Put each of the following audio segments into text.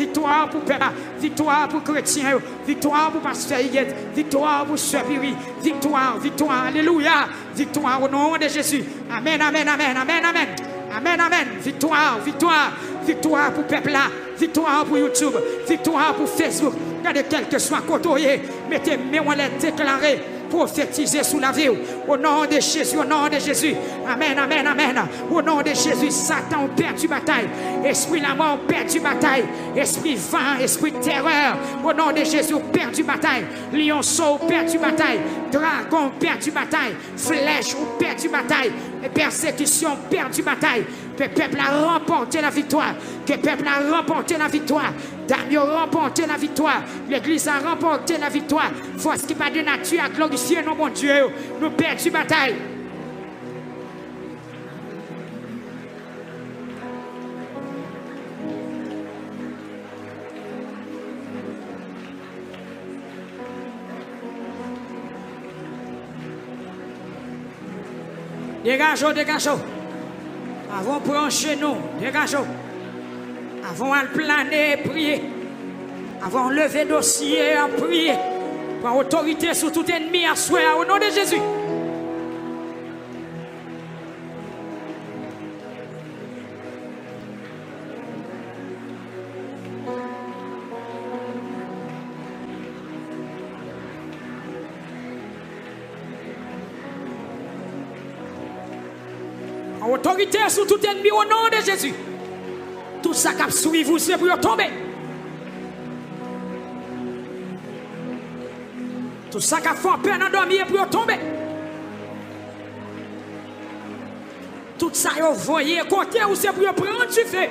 victoire pour peuple, victoire pour chrétiens, victoire pour pasteur Yed, victoire pour sœur Piri, victoire, victoire, alléluia, victoire au nom de Jésus. Amen, amen, amen, amen, amen. Amen, amen. Victoire, victoire, victoire pour peuple là, victoire pour YouTube, victoire pour Facebook. Regardez quel que soit côté, mettez mes on les déclarer. Prophétiser sous la vie au nom de Jésus, au nom de Jésus. Amen, amen, amen. Au nom de Jésus, Satan perd du bataille. Esprit la mort perd du bataille. Esprit vent, esprit terreur. Au nom de Jésus, perd du bataille. Lionceau perd du bataille. Dragon perd du bataille. Flèche ou perd du bataille. Persécution perd du bataille. Que le peuple a remporté la victoire. Que le peuple a remporté la victoire. Daniel a remporté la victoire. L'église a remporté la victoire. Force qui pas de nature à glorifier nos bon Dieu. Nous perdons la bataille. Dégageons, dégageons. Avant de prendre chez nous, dégageons. Avant de planer, prier. Avant de lever dossier, à prier. Pour autorité sur tout ennemi à souhait au nom de Jésus. Autorité sur tout ennemi au nom de Jésus. Tout ça qui suit vous, c'est pour tomber. Tout ça qui fait peur dans dormir pour tomber. Tout ça vous voyez côté où c'est pour prendre du feu.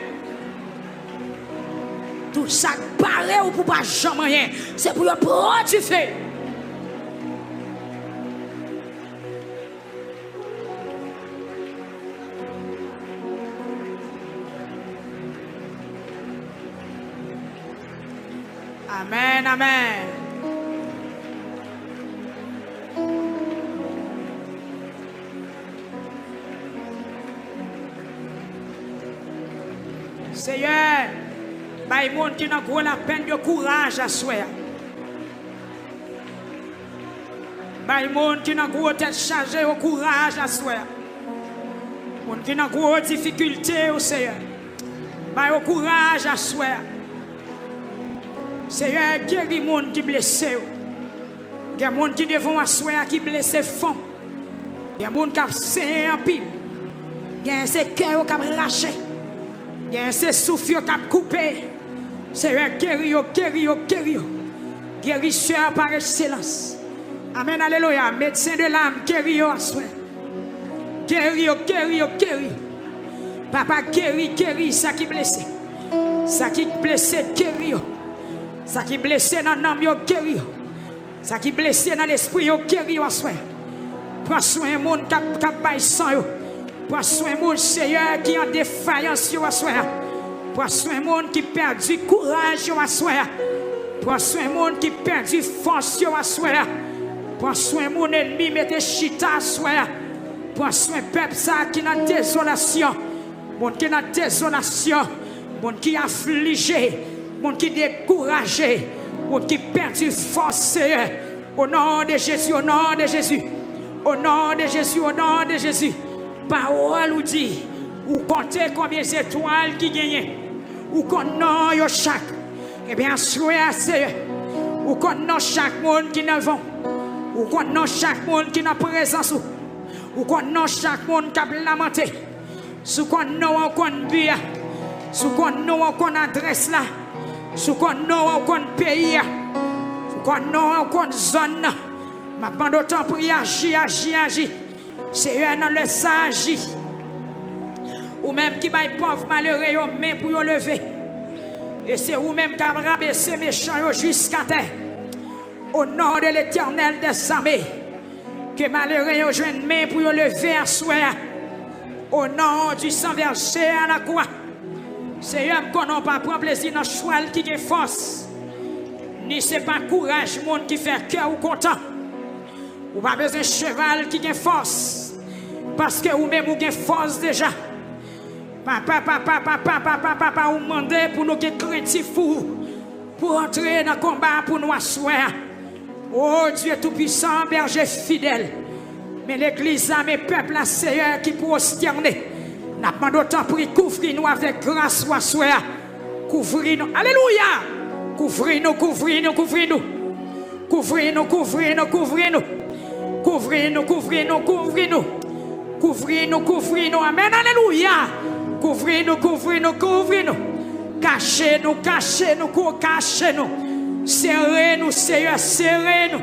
Tout ça qui paraît ou pour pas jamais rien, c'est pour prendre du feu. Amen, amen. Seigneur, il y a qui n'a pas la peine de courage à souhait. Il y a qui n'a pas tête chargée au courage à souhait. Il y a qui n'a pas de difficulté au Seigneur. Il y a courage à souhait. Seigneur, guéris les gens qui sont blessés. Il y a des gens qui devant asseoir qui blessés font. Il y a des gens qui ont saigné en pile. Il y a des cœurs qui ont lâché. Il y a des souffles qui ont coupé. Seigneur, guéris, guéris, guéris. Guérisseur par excellence. Amen, alléluia. Médecin de l'âme, guéris, asseoir. Guéris, guéris, guéris. Papa, guéris, guéris, ça qui est blessé. Ça qui est blessé, guéris. Ça qui est blessé dans l'âme, guéris. Ça qui est blessé dans l'esprit, guéris. Prends soin de monde qui a baillé sang. Prends soin de monde, Seigneur, qui a défaillance. Prends soin de monde qui perd du courage. Prends soin de monde qui perd du force. Prends soin de mon ennemi, mettez chita. Prends soin de peuple qui est dans désolation. Monde qui est dans désolation. Monde qui est affligé. Monde qui est découragé, monde qui perd du force, au nom de Jésus, au nom de Jésus, au nom de Jésus, au nom de Jésus. Parole ou dit, ou comptez combien d'étoiles qui gagnent, ou connaissez chaque, eh bien, soyez Seigneur, ou connaissez chaque monde qui n'a vent, ou connaissez chaque monde qui n'a présence, ou connaissez chaque monde qui a lamenté, sous qu'on nous encore bien, sous qu'on nous encore adresse là. Sous qu'on n'a aucun pays, sous qu'on n'a aucune zone, ma bande autant pour y agir. C'est eux dans le sage. Ou même qui baille pauvre malheureux, même pour y lever. Et c'est vous même qui avez rabaissé méchants jusqu'à terre. Au nom de l'Éternel des armées, que malheureux joignent main pour y lever à soi. Au nom du sang versé à la croix. C'est eux qu'on n'a pas prendre plaisir dans le choix qui a force. Ni c'est pas courage, monde qui fait cœur ou content. Ou pas besoin de cheval qui a force. Parce que vous-même vous avez force déjà. Papa, ou demander pour nous qui craintifs pour entrer dans le combat, pour nous asseoir. Oh Dieu Tout-Puissant, berger fidèle. Mais l'église, mes peuples, la Seigneur qui prosterner. N'a pas d'autant pris, couvrir-nous avec grâce ou asseoir. Couvrir-nous. Alléluia. Couvrir-nous. Couvrir-nous. Amen. Alléluia. Couvrir-nous. Cachez-nous. Serrez-nous, Seigneur, serrez-nous.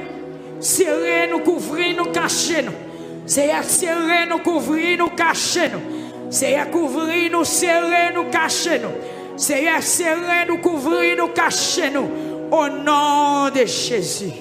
Serrez-nous, couvrir-nous, cachez-nous. Seigneur, serrez-nous, couvrir-nous, cachez-nous. Seigneur, couvrir-nous, serrez-nous, cachez-nous. Seigneur, serrez-nous, couvrir-nous, cachez-nous. Au nom de Jésus.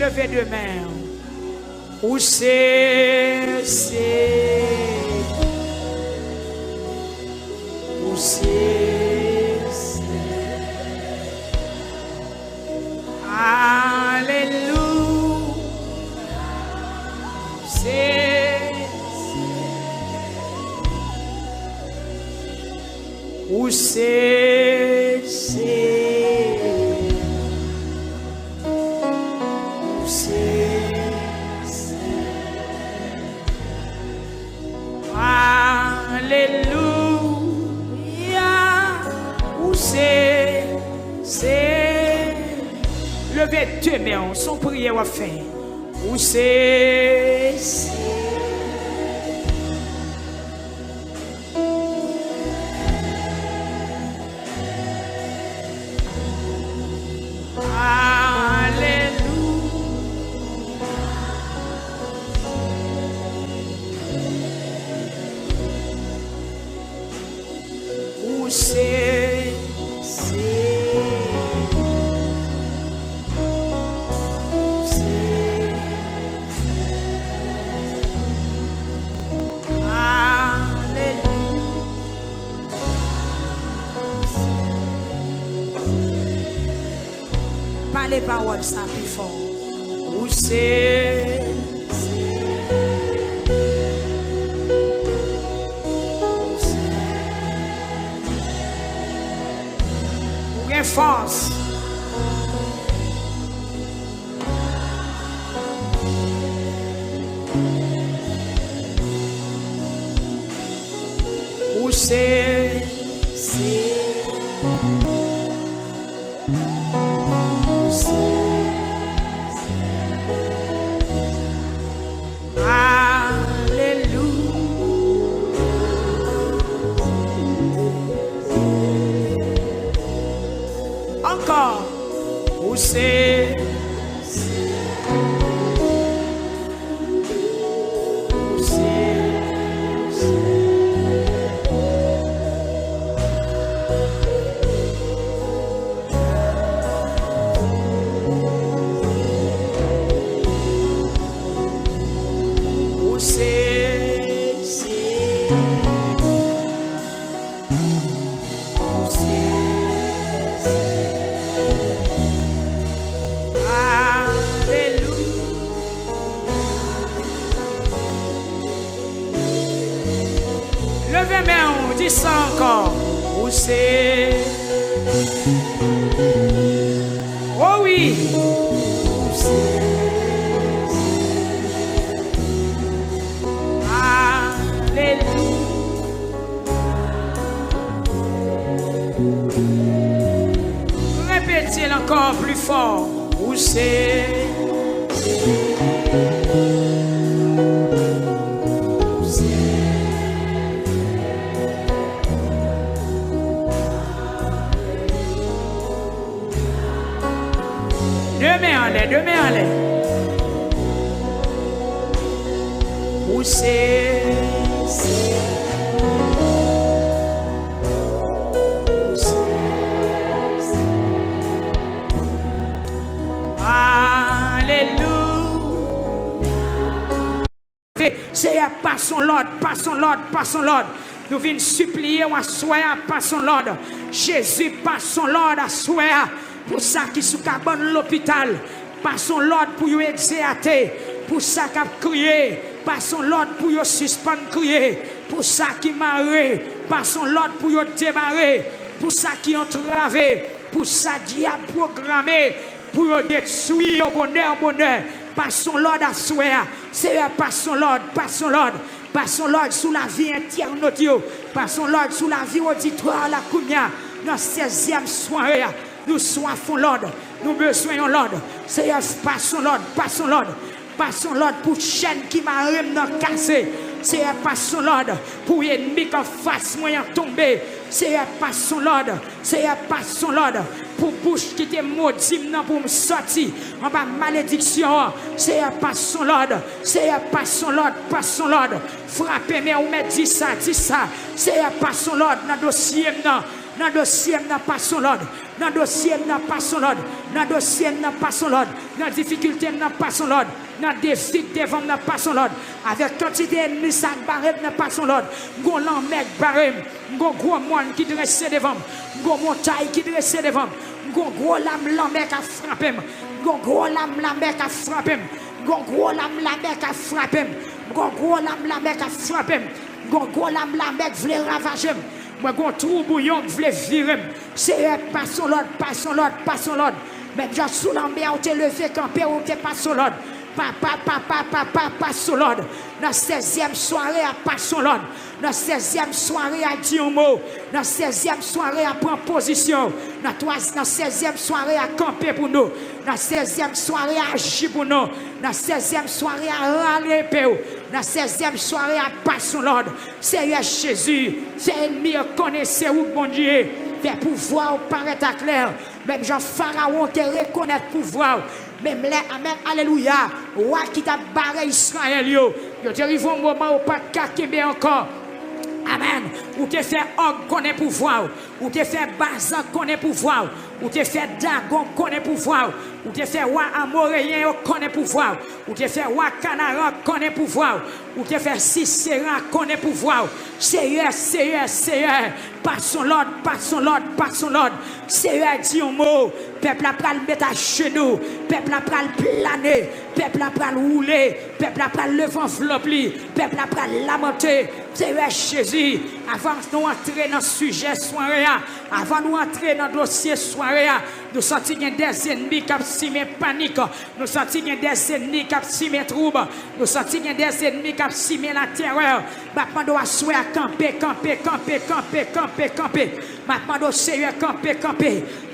Levez deux mains. Où c'est. Alléluia. Où c'est. Levez deux mains, son prière à faire. Où c'est. Les paroles ça plus fort. Où c'est. Où est force. Où c'est. Où c'est. Levez main, dis ça encore. Où c'est. Oh oui. Où c'est. Alléluia. Répétez encore plus fort. Où c'est. c'est Seigneur, passons l'ordre, passons l'ordre, passons l'ordre. Nous venons supplier à soi, passons l'ordre. Jésus, passons l'ordre à soi. Pour ça qui sous cabane l'hôpital. Passons l'ordre pour y exercer. Pour ça qui a crié. Passons l'ordre pour y suspendre crier. Pour ça qui marre. Passons l'ordre pour y démarrer. Pour ça qui ont travé. Pour ça diable programmé. Pour y détruire au bonheur, bonheur. Passons l'ordre à soi. Seigneur, passons l'ordre, passons l'ordre. Passons l'ordre sous la vie internaute. Passons l'ordre sous la vie auditoire, la Kounia. Dans 16e soirée, nous soifons l'ordre. Nous besoin l'ordre. Seigneur, passons l'ordre, passons l'ordre. Passons l'ordre pour chaîne qui m'a remis cassé. Seigneur, passons l'ordre pour ennemi qui fasse moyen tomber. Seigneur, passons l'ordre. Seigneur, passons l'ordre pour bouche qui était maudite pour me sortir en bas malédiction. Seigneur, passons l'ordre. Seigneur, passons l'ordre, passons l'ordre. Frappez, mais on met dit ça, dit ça. Seigneur, passons l'ordre dans le dossier. Dans le dossier, passons l'ordre. Dans le dossier, passons l'ordre. Dans le dossier, passons l'ordre. Dans la difficulté, passons l'ordre. Dans le défi devant, passons l'ordre. Avec quantité d'ennemis, ça barre, passons l'ordre. Gon l'emmec barre. Gon gros moine qui dresse devant. Gon montagne qui dresse devant. Gon gros lame l'emmec a frappé. Gon gros lame l'emmec a frappé. Gon gros lame l'emmec a frappé. Gon gros lame l'emmec a frappé. Gon gros lame l'emmec voulait ravager. Moi, gon trou bouillon voulait virer. Seigneur, passons l'ordre, passons l'ordre, passons l'ordre. Même genre sous l'ambert, on t'est levé, campé, on t'est passons l'ordre. Papa, passons l'ordre. Dans la 16e soirée, passons l'ordre. Dans la 16e soirée, à dire un mot. Dans la 16e soirée, à prendre position. Dans la 16e soirée, à camper pour nous. Dans la 16e soirée, à agir pour nous. Dans la 16e soirée, à râler pour nous. Dans la 16e soirée, à passons l'ordre. Seigneur Jésus, c'est ennemi, connaissez où, bon Dieu. Fait pouvoir paraître à clair. Même Jean Pharaon te reconnaître pouvoir. Même les amen, alléluia. Roi qui t'a barré Israël, yo te arrive un moment où pas de encore. Amen. Ou te fait Og connaît pouvoir. Ou te fait Bazan connaît pouvoir. Ou te fait Dagon connaît pouvoir. Ou te fait Roi Amoréen connaît pouvoir. Ou te fait Roi Canaran connaît pouvoir. Ou te fait Sisera connaît pouvoir. Seigneur, Seigneur, Seigneur. Passons l'ordre, passons l'ordre, passons l'ordre. Seigneur dit un mot. Peuple a pral mettre à genoux. Peuple a pral planer. Peuple a pral rouler. Peuple a pral lever enveloppe. Peuple a pral lamenter. Seigneur Jésus, avant de nous entrer dans le sujet soirée, avant de nous entrer dans le dossier soirée, nous sentons des ennemis qui ont simé panique, nous sentons des ennemis qui ont simé trouble, nous sentons des ennemis qui ont simé la terreur. Maintenant, nous assoyer à camper. Maintenant, nous Seigneur camper.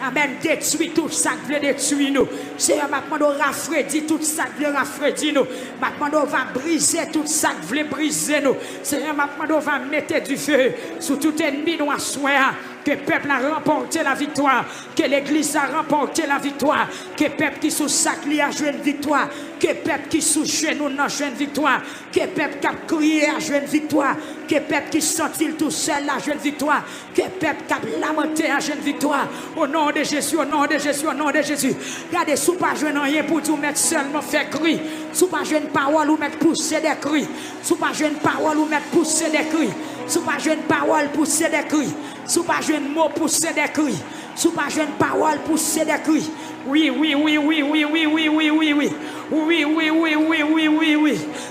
Amen. Détruit tout ça qui veut détruire nous. Seigneur, maintenant, nous rafraîdit tout ça qui veut rafraîdir nous. Maintenant, nous va briser tout ça qui veut briser nous. Seigneur, maintenant, nous va mettre du feu sur tout ennemi nous assoyer. Que le peuple a remporté la victoire. Que l'église a remporté la victoire. Que le peuple qui sous sac a joué une victoire. Que le peuple qui sous genou a joué une victoire. Que le peuple qui a crié a joué une victoire. Que le peuple qui sentit tout seul a joué une victoire. Que le peuple qui a lamenté a joué une victoire. Au nom de Jésus, au nom de Jésus, au nom de Jésus. Regardez, sous pas jouer rien pour tout mettre seulement faire cri. Sous pas jouer une parole ou mettre pousser des cris. Sous pas jouer une parole ou mettre pousser des cris. Sous pas jouer une parole pousser des cris. Sous pas jouer un mot pousser des cris. Sous pas jouer une parole pousser des cris. Oui.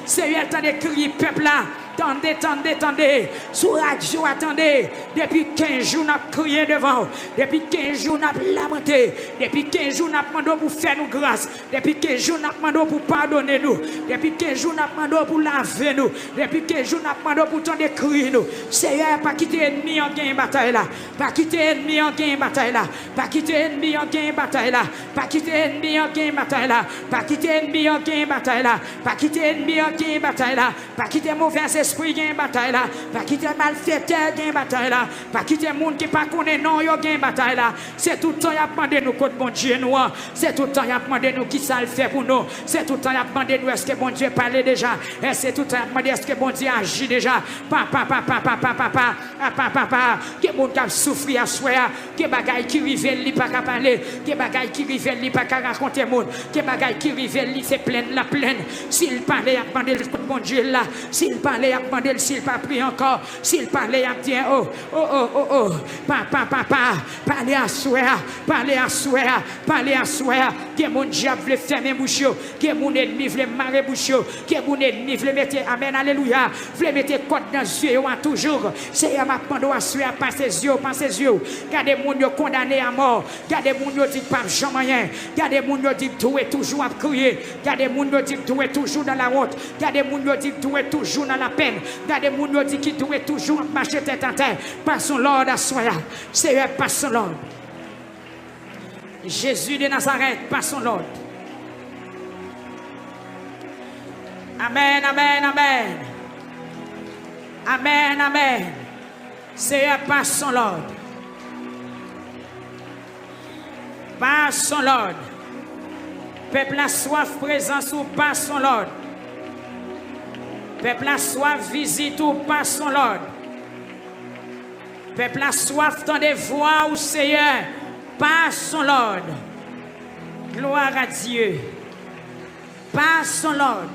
Seigneur, attendez crier peuple là. Attendez. Sous radio, attendez. Depuis 15 jours, nous avons crié devant. Depuis 15 jours, nous avons lamenté. Depuis 15 jours, nous avons demandé pour faire nous grâce. Depuis 15 jours, nous avons demandé pour pardonner nous. Depuis 15 jours, nous avons demandé pour laver nous. Depuis 15 jours, nous avons demandé pour tendre crier nous. Seigneur, pas quitter l'ennemi en gain bataille là. Pas quitter l'ennemi en gain bataille là. Pas quitter l'ennemi en gain bataille là. Pas quitter l'ennemi en gain bataille là. Pas quitter l'ennemi en gain bataille là. Pas quitter l'ennemi en gain bataille là. Pas quitter mauvais esprit qui a une bataille là. Pas quitter malfaiteur qui a une bataille là. Pas quitter monde qui pas connaît non yo qui a une bataille là. C'est tout le temps y a demandé nous contre bon Dieu nous. C'est tout le temps y a demandé nous qui ça le fait pour nous. C'est tout le temps y a demandé nous est-ce que bon Dieu parle déjà. Et c'est tout le temps y a demandé est-ce que bon Dieu agit déjà. Papa que monde qui souffrir à soi, que bagaille qui rive li pas parler, que bagaille qui rive li pas raconter monde, que bagaille qui rive li c'est pleine la pleine. S'il parlait à demander le bon Dieu là, s'il parlait à demander s'il pas pris encore, s'il parlait à dire papa parler à soi, que mon diable veut fermer bouche, que mon ennemi veut marrer bouche, que mon ennemi veut mettre amen alléluia, veut mettre côte dans les yeux toujours. C'est à ma pando à soi pas ses yeux, gardez mon yo condamné à mort, gardez mon yo dit pas jamais rien, gardez mon yo dit tout est toujours à crier, gardez mon yo dit tout est toujours dans la honte, gardez mon yo dit tout est toujours dans la peine, gardez mon yo dit qui tout est toujours à marcher tête en terre. Passons l'ordre à soi, Seigneur, passons l'ordre. Jésus de Nazareth, passons l'ordre. Amen, amen, amen. Amen, amen. Seigneur, passons l'ordre. Passons l'ordre. Peuple a soif présence ou passons l'ordre. Peuple a soif visite ou passons l'ordre. Peuple a soif dans des voix ou Seigneur, passons l'ordre. Gloire à Dieu. Passons l'ordre.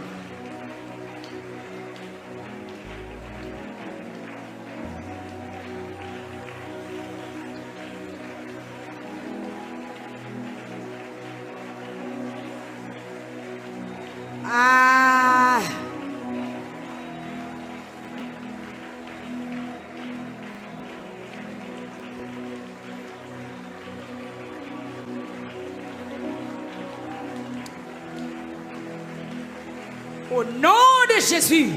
Ah. Au nom de Jésus.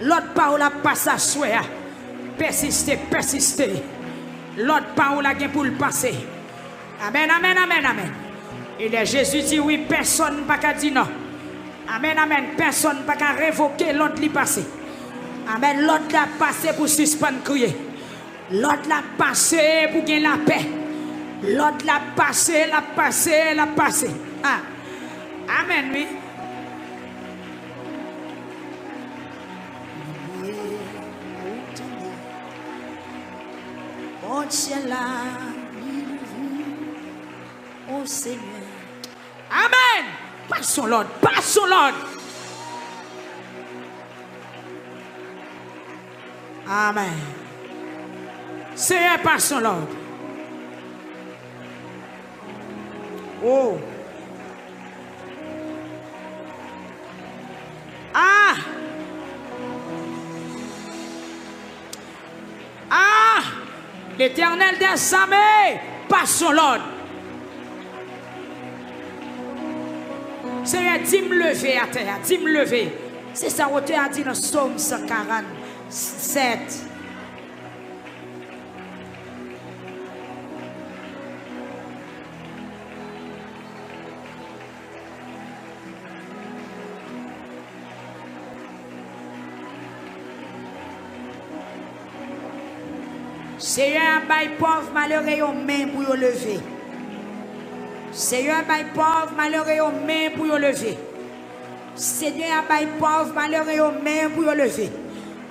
L'autre parole a passé à souhait. Persister, persister. L'autre parole a pour le passer. Amen, amen, amen, amen. Et là, Jésus dit oui, personne n'a pas dit non. Amen, amen. Personne n'a pas révoquer l'autre li passé. Amen. L'autre l'a passé pour suspendre crier. L'autre l'a passé pour gagner la paix. L'autre l'a passé, l'a passé, l'a passé. Ah. Amen, oui. Oh Seigneur. Amen. Passons l'ordre. Passons l'ordre. Amen. Seigneur, passons l'ordre. Oh. Ah. Ah. L'Éternel des armées, passons l'ordre. Seigneur, dis-moi lever à terre, dis-moi lever. C'est ça, auteur a dit dans Psaume 147. Seigneur, bail pauvre, malheureux, aux mains pour y lever. Seigneur, bail pauvre, malheureux, aux mains pour y lever. Seigneur, bail pauvre, malheureux, aux mains pour y lever.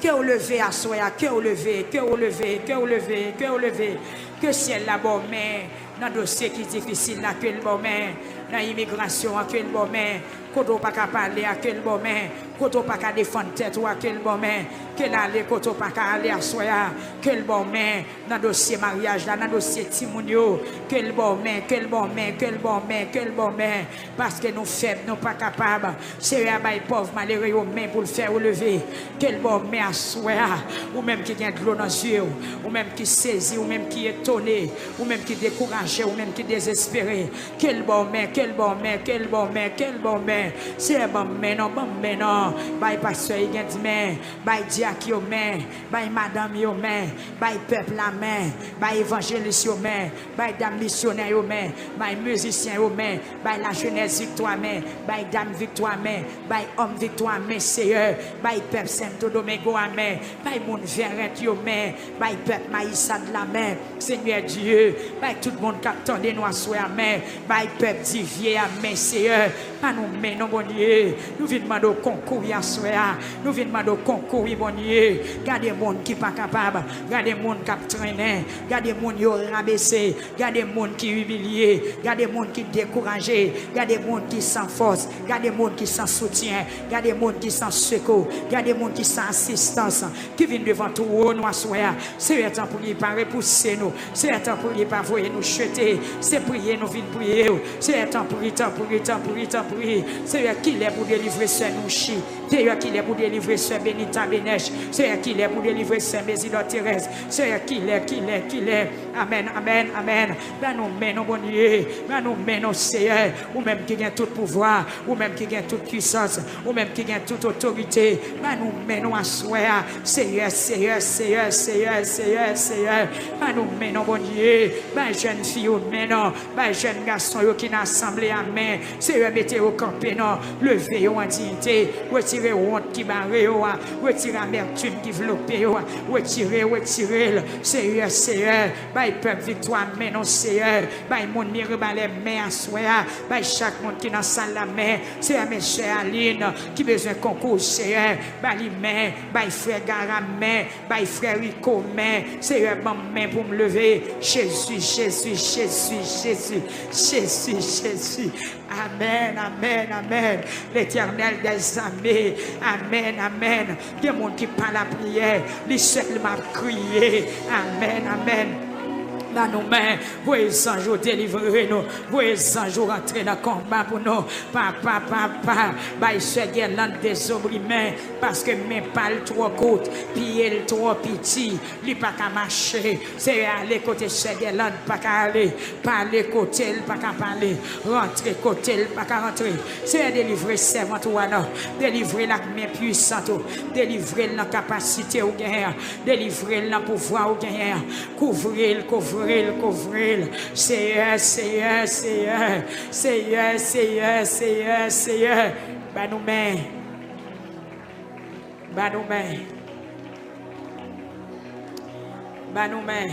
Que vous levez à soi, que vous levez, que vous levez, que vous levez, que vous levez. Que ciel la bonne main, dans le dossier qui est difficile, là, que le bon main, dans l'immigration, que le bon main, quand on pas parler, que le bon main, quand on pas défendre tête, que le bon main, que l'aller, quand on pas aller à soi, que le bon main, dans le dossier mariage, dans le dossier timonio, que le bon main, que le bon main, que le bon main, que le bon main, parce que nous faibles, nous pas capables, c'est un bail pauvre, malheureux, aux mains pour le faire lever, que le bon main à soi, ou même qui a de l'eau dans les yeux, ou même qui saisit, ou même qui est étonné, ou même qui découragé, ou même qui désespéré, que le bon main, quel bon mais, quel bon mais, quel bon mais. C'est bon mais non, Bye pasteur, il y a dit mais, bye diacre yo mais, bye madame yo mais, bye peuple la main, bye évangéliste yo mais, bye dame missionnaire yo mais, bye musicien yo mais, bye la jeunesse victoire mais, bye dame victoire mais, bye homme victoire mais, Seigneur, bye peuple Saint Domingo mais, bye moun verret yo mais, bye peuple Maïssa de la main, Seigneur Dieu, bye tout le monde qui attendait nous à soi mais, bye peuple Divier mais, Seigneur, pas nous mais non bon Dieu, nous venons demander concours à soi, nous venons demander concours bon Dieu, gardez monde qui pas capable, gardez monde qui traîner, gardez monde qui rabaissé, gardez monde qui humilié, gardez monde qui découragé, gardez monde qui sans force, gardez monde qui sans soutien, gardez monde qui sans secours, gardez monde qui sans assistance, qui vient devant tout nous à soi. C'est le temps pour lui pas repousser nous, c'est le temps pour lui pas voyer nous jeter, c'est prier nous venons prier, c'est le temps pour lui, c'est lui qui est pour délivrer ce nous chi, c'est lui qui est pour délivrer ce Benita Beneche, c'est lui qui est pour délivrer ce Mésidor Thérèse, c'est lui qui est. Amen, amen, amen. Ben nous menons bon Dieu, ben nous menons Seigneur, ou même qui gagne tout pouvoir, ou même qui gagne toute puissance, ou même qui gagne toute autorité, ben nous menons à soi, Seigneur, ben nous menons bon Dieu, ben jeune fille ou menons, ben jeune garçon qui n'a assemblé à main, Seigneur, mettez au campé, non, levez en dignité, retirez honte qui barre, retirez amertume qui développe, retirez, Seigneur, by peuple victoire, mais non, Seigneur, by mon mire, by les mains à soi, by chaque monde qui dans salle la main, c'est à mes chers Aline, qui besoin de concours, Seigneur, by les mains, by frère Gara main, by frère Rico main, Seigneur, bon main pour me lever, Jésus. Amen. L'Éternel des armées. Amen. Des gens qui parlent la prière, les seuls m'a crié. Amen. Dans nos mains, voyez sans jour délivrer nous, voyez sans jour rentrer dans le combat pour nous. Papa, bah, ce guerre des opprimés, parce que mes pales trop courtes, pieds trop petits, il pas qu'à marcher. C'est aller côté ce guerre pas qu'à aller, parler côté, pas qu'à parler, rentrer côté, pas qu'à rentrer. C'est délivrer servant ou non, délivrer la main puissante, délivrer la capacité au gain, délivrer le pouvoir au gain, couvrir. Seigneur. Bah nous mains.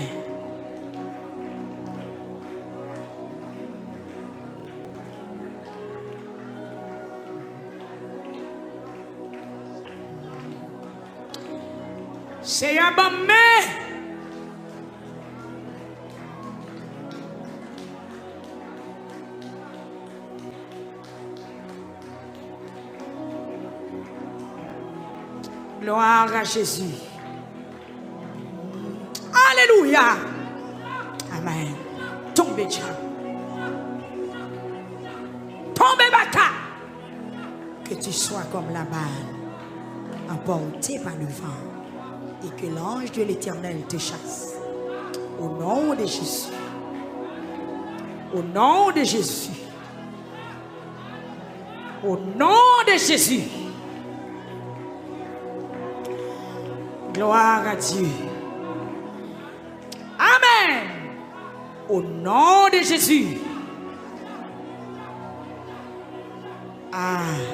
Seigneur, bon main. Gloire à Jésus. Alléluia. Amen. Tombez, baka. Que tu sois comme la balle, emporté par le vent, et que l'ange de l'Éternel te chasse. Au nom de Jésus. Au nom de Jésus. Au nom de Jésus. Gloire à Dieu. Amen. Au nom de Jésus. Amen.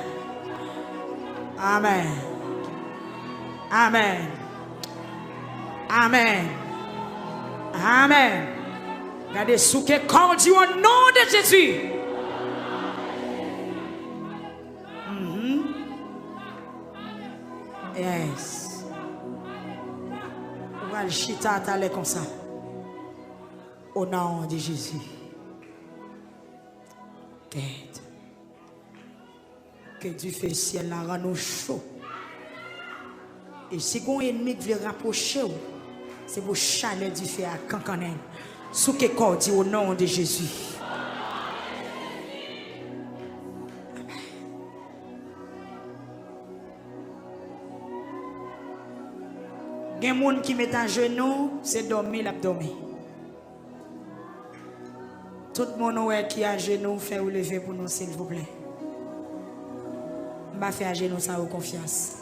Regardez sous que corps dit au nom de Jésus. Yes. Le chita t'allait comme ça. Au nom de Jésus. Que Dieu fait ciel la rend nous chaud. Et si un ennemi qui veut rapprocher, c'est pour chaleur du feu à cancanen. Sous que corps dit au nom de Jésus. Il y a des gens qui mettent un genou, c'est dormir l'abdomen. Tout Tout le monde qui est à genoux, fait lever pour nous, s'il vous plaît. Je vais faire à genoux ça, aux confiance.